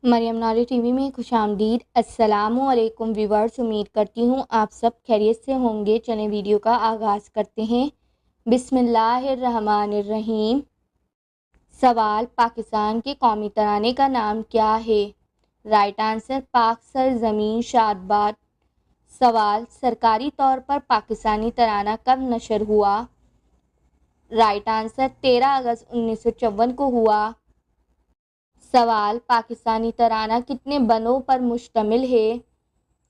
Maryam नौरी TV में खुशामदीद। अस्सलामुअलैकुम viewers, उम्मीद करती हूँ आप सब खैरियत से होंगे। चलें वीडियो का आगाज़ करते हैं। बिस्मिल्लाहिर्रहमानिर्रहीम। सवाल, पाकिस्तान के कौमी तराने का नाम क्या है? राइट आंसर, पाक सरज़मीं शादबाद। सवाल, सरकारी तौर पर पाकिस्तानी तराना कब नशर हुआ? राइट आंसर, 13 अगस्त 1954 को हुआ। सवाल, पाकिस्तानी तराना कितने बनों पर मुश्तमिल है?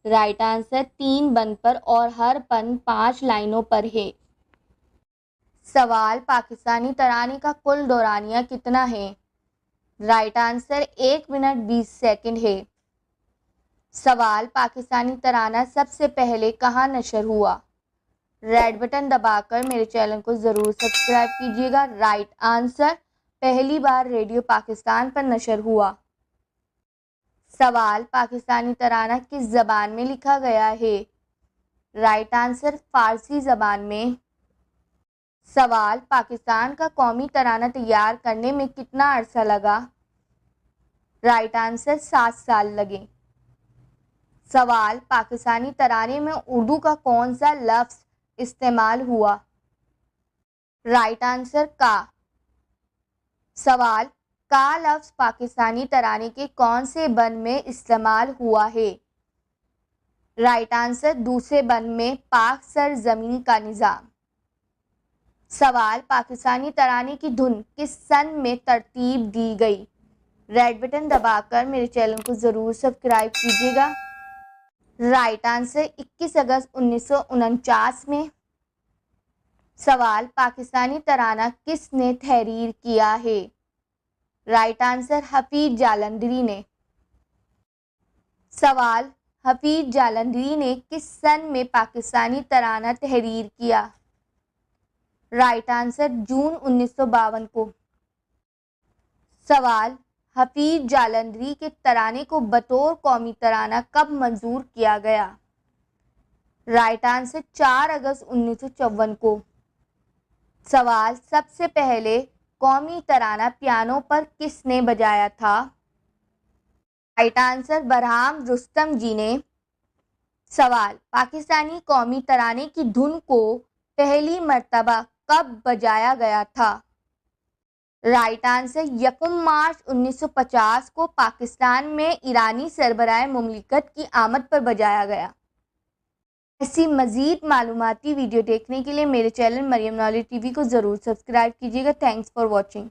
राइट आंसर, 3 बन पर और हर बन 5 लाइनों पर है। सवाल, पाकिस्तानी तराने का कुल दौरानिया कितना है? राइट आंसर, 1 मिनट 20 सेकंड है। सवाल, पाकिस्तानी तराना सबसे पहले कहाँ नशर हुआ? रेड बटन दबाकर मेरे चैनल को ज़रूर सब्सक्राइब कीजिएगा। राइट आंसर, पहली बार रेडियो पाकिस्तान पर नशर हुआ। सवाल, पाकिस्तानी तराना किस ज़बान में लिखा गया है? राइट आंसर, फ़ारसी ज़बान में। सवाल, पाकिस्तान का कौमी तराना तैयार करने में कितना अरसा लगा? राइट आंसर, 7 साल लगे। सवाल, पाकिस्तानी तराने में उर्दू का कौन सा लफ्ज़ इस्तेमाल हुआ? राइट आंसर, का। सवाल, का लफ्ज़ पाकिस्तानी तराने के कौन से बन में इस्तेमाल हुआ है? राइट आंसर, दूसरे बन में, पाक सरज़मीं का निज़ाम। सवाल, पाकिस्तानी तराने की धुन किस सन में तरतीब दी गई? रेड बटन दबाकर मेरे चैनल को ज़रूर सब्सक्राइब कीजिएगा। राइट आंसर, 21 अगस्त 1949 में। सवाल, पाकिस्तानी तराना किसने तहरीर किया है? राइट आंसर, हफीज जालंधरी ने। सवाल, हफीज जालंधरी ने किस सन में पाकिस्तानी तराना तहरीर किया? राइट आंसर, जून 1952 को। सवाल, हफीज जालंधरी के तराने को बतौर कौमी तराना कब मंजूर किया गया? राइट आंसर, 4 अगस्त 1954 को। सवाल, सबसे पहले कौमी तराना पियानो पर किसने बजाया था? राइट आंसर, बरहाम रुस्तम जी ने। सवाल, पाकिस्तानी कौमी तराने की धुन को पहली मर्तबा कब बजाया गया था? राइट आंसर, 1 मार्च 1950 को पाकिस्तान में ईरानी सरबराह मुमलिकत की आमद पर बजाया गया। ऐसी मज़ीद मालूमाती वीडियो देखने के लिए मेरे चैनल मरियम नौरी टीवी को ज़रूर सब्सक्राइब कीजिएगा। Thanks for watching.